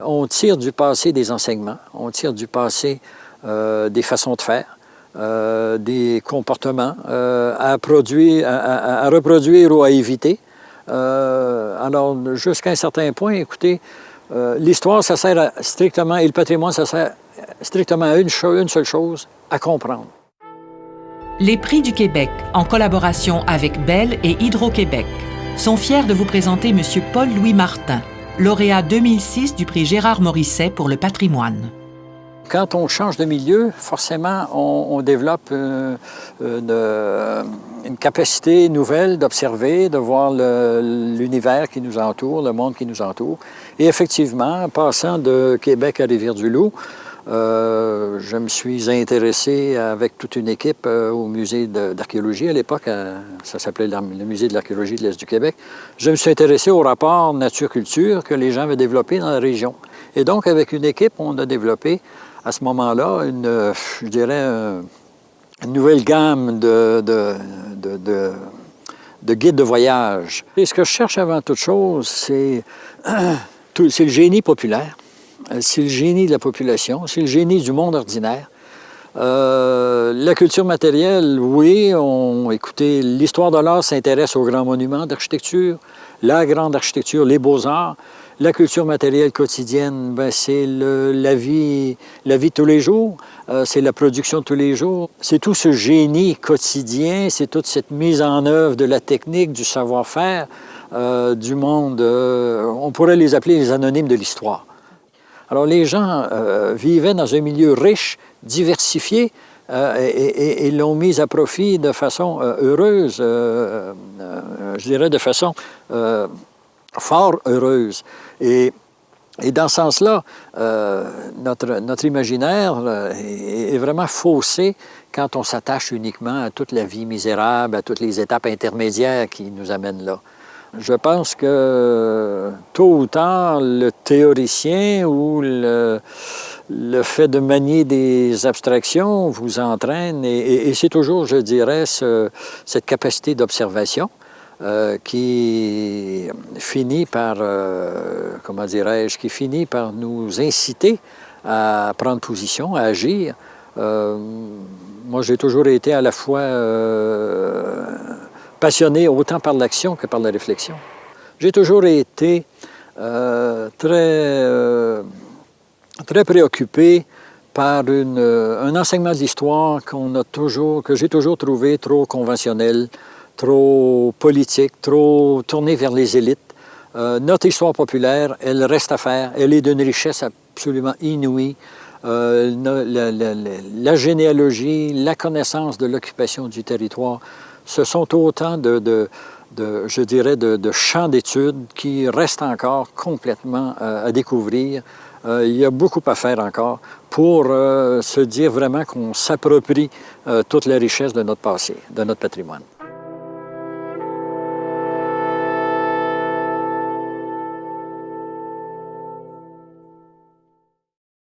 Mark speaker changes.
Speaker 1: On tire du passé des enseignements, on tire du passé des façons de faire, des comportements à reproduire ou à éviter. Alors, jusqu'à un certain point, écoutez, l'histoire, ça sert strictement, et le patrimoine, ça sert strictement à une seule chose, à comprendre.
Speaker 2: Les Prix du Québec, en collaboration avec Bell et Hydro-Québec, sont fiers de vous présenter M. Paul-Louis Martin, lauréat 2006 du prix Gérard Morisset pour le patrimoine.
Speaker 1: Quand on change de milieu, forcément, on développe une capacité nouvelle d'observer, de voir l'univers qui nous entoure, le monde qui nous entoure. Et effectivement, passant de Québec à Rivière-du-Loup, je me suis intéressé avec toute une équipe au musée d'archéologie à l'époque, ça s'appelait le musée de l'archéologie de l'Est du Québec. Je me suis intéressé au rapport nature-culture que les gens avaient développé dans la région. Et donc, avec une équipe, on a développé à ce moment-là, je dirais, une nouvelle gamme de guides de voyage. Et ce que je cherche avant toute chose, c'est le génie populaire. C'est le génie de la population, c'est le génie du monde ordinaire. La culture matérielle, oui, écoutez, l'histoire de l'art s'intéresse aux grands monuments d'architecture, la grande architecture, les beaux-arts. La culture matérielle quotidienne, c'est la vie de tous les jours, c'est la production de tous les jours. C'est tout ce génie quotidien, c'est toute cette mise en œuvre de la technique, du savoir-faire, du monde. On pourrait les appeler les anonymes de l'histoire. Alors, les gens vivaient dans un milieu riche, diversifié, et l'ont mis à profit de façon heureuse, je dirais de façon fort heureuse. Et dans ce sens-là, notre imaginaire est vraiment faussé quand on s'attache uniquement à toute la vie misérable, à toutes les étapes intermédiaires qui nous amènent là. Je pense que tôt ou tard, le théoricien ou le fait de manier des abstractions vous entraîne, et c'est toujours, je dirais, cette capacité d'observation qui finit par, comment dirais-je, qui finit par nous inciter à prendre position, à agir. Moi, j'ai toujours été à la fois passionné autant par l'action que par la réflexion. J'ai toujours été très préoccupé par un enseignement de l'histoire que j'ai toujours trouvé trop conventionnel, trop politique, trop tourné vers les élites. Notre histoire populaire, elle reste à faire. Elle est d'une richesse absolument inouïe. La généalogie, la connaissance de l'occupation du territoire, ce sont autant je dirais, de champs d'études qui restent encore complètement à découvrir. Il y a beaucoup à faire encore pour se dire vraiment qu'on s'approprie toute la richesse de notre passé, de notre patrimoine.